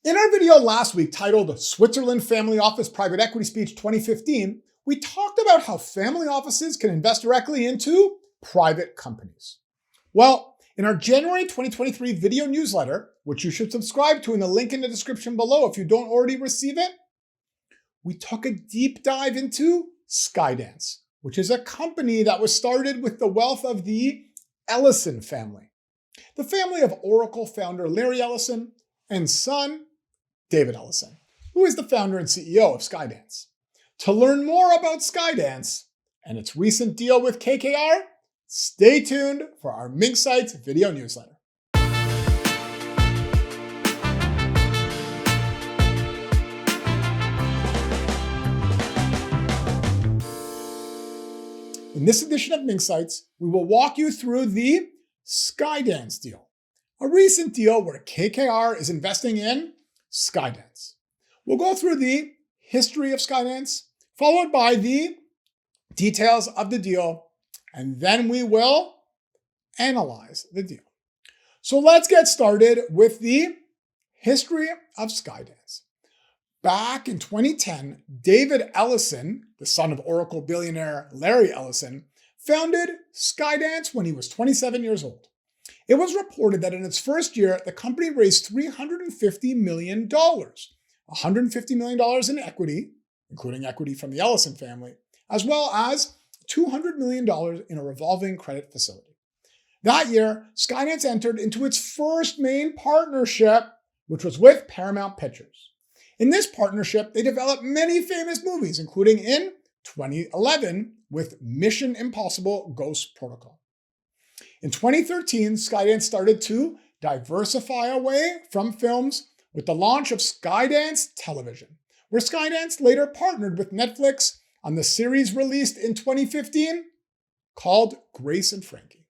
In our video last week titled Switzerland Family Office Private Equity Speech 2015, we talked about how family offices can invest directly into private companies. Well, in our January 2023 video newsletter, which you should subscribe to in the link in the description below if you don't already receive it, we took a deep dive into Skydance, which is a company that was started with the wealth of the Ellison family. The family of Oracle founder Larry Ellison and son David Ellison, who is the founder and CEO of Skydance. To learn more about Skydance and its recent deal with KKR, stay tuned for our Mink Sites video newsletter. In this edition of Mink Sites, we will walk you through the Skydance deal, a recent deal where KKR is investing in Skydance. We'll go through the history of Skydance, followed by the details of the deal, and then we will analyze the deal. So let's get started with the history of Skydance. Back in 2010, David Ellison, the son of Oracle billionaire Larry Ellison, founded Skydance when he was 27 years old. It was reported that in its first year, the company raised $350 million, $150 million in equity, including equity from the Ellison family, as well as $200 million in a revolving credit facility. That year, Skydance entered into its first main partnership, which was with Paramount Pictures. In this partnership, they developed many famous movies, including in 2011 with Mission Impossible: Ghost Protocol. In 2013, Skydance started to diversify away from films with the launch of Skydance Television, where Skydance later partnered with Netflix on the series released in 2015 called Grace and Frankie.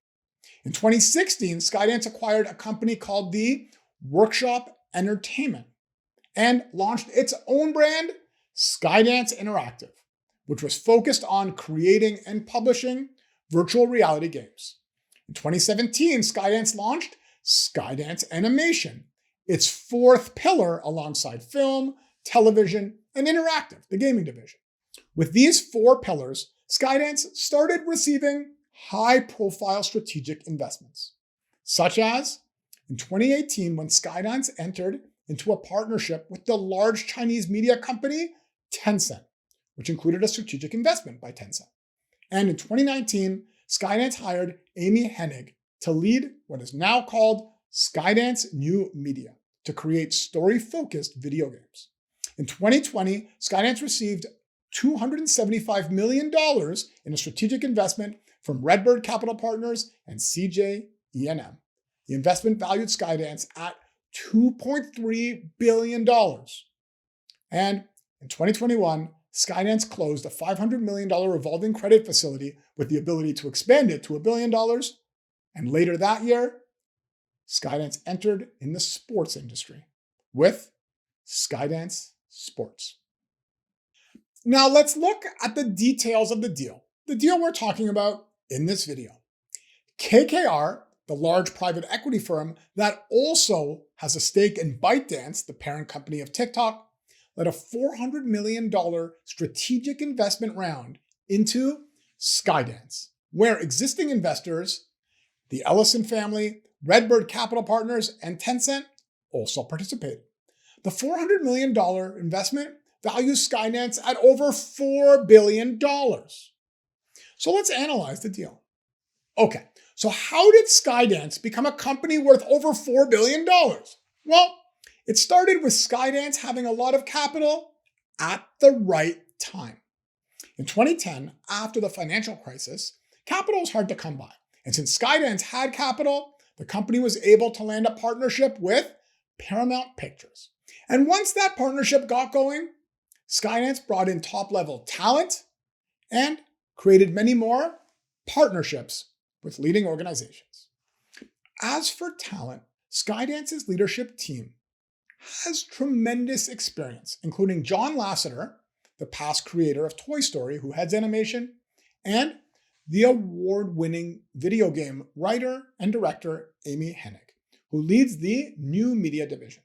In 2016, Skydance acquired a company called the Workshop Entertainment and launched its own brand, Skydance Interactive, which was focused on creating and publishing virtual reality games. In 2017, Skydance launched Skydance Animation, its fourth pillar alongside film, television, and interactive, the gaming division. With these four pillars, Skydance started receiving high-profile strategic investments, such as in 2018 when Skydance entered into a partnership with the large Chinese media company Tencent, which included a strategic investment by Tencent. And in 2019, Skydance hired Amy Hennig to lead what is now called Skydance New Media to create story-focused video games. In 2020, Skydance received $275 million in a strategic investment from Redbird Capital Partners and CJ E&M. The investment valued Skydance at $2.3 billion. And in 2021, Skydance closed a $500 million revolving credit facility with the ability to expand it to $1 billion. And later that year, Skydance entered in the sports industry with Skydance Sports. Now let's look at the details of the deal we're talking about in this video. KKR, the large private equity firm that also has a stake in ByteDance, the parent company of TikTok, led a $400 million strategic investment round into Skydance, where existing investors, the Ellison family, Redbird Capital Partners, and Tencent also participated. The $400 million investment values Skydance at over $4 billion. So let's analyze the deal. Okay, so how did Skydance become a company worth over $4 billion? Well, it started with Skydance having a lot of capital at the right time. In 2010, after the financial crisis, capital was hard to come by. And since Skydance had capital, the company was able to land a partnership with Paramount Pictures. And once that partnership got going, Skydance brought in top-level talent and created many more partnerships with leading organizations. As for talent, Skydance's leadership team has tremendous experience, including John Lasseter, the past creator of Toy Story, who heads animation, and the award-winning video game writer and director Amy Hennig, who leads the new media division.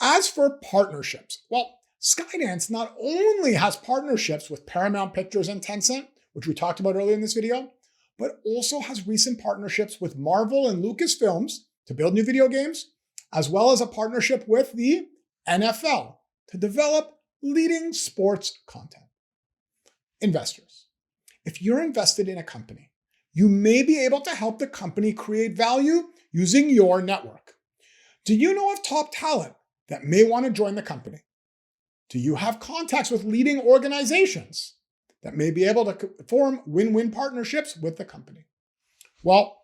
As for partnerships, well, Skydance not only has partnerships with Paramount Pictures and Tencent, which we talked about earlier in this video, but also has recent partnerships with Marvel and Lucasfilms to build new video games, as well as a partnership with the NFL to develop leading sports content. Investors, if you're invested in a company, you may be able to help the company create value using your network. Do you know of top talent that may want to join the company? Do you have contacts with leading organizations that may be able to form win-win partnerships with the company? Well,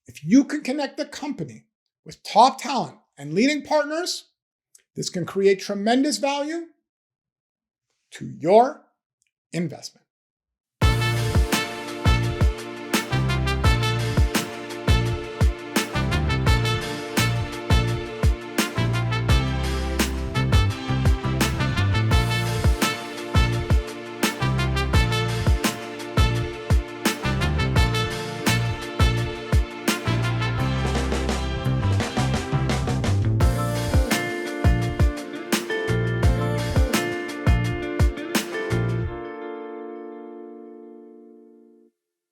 if you can connect the company with top talent and leading partners, this can create tremendous value to your investment.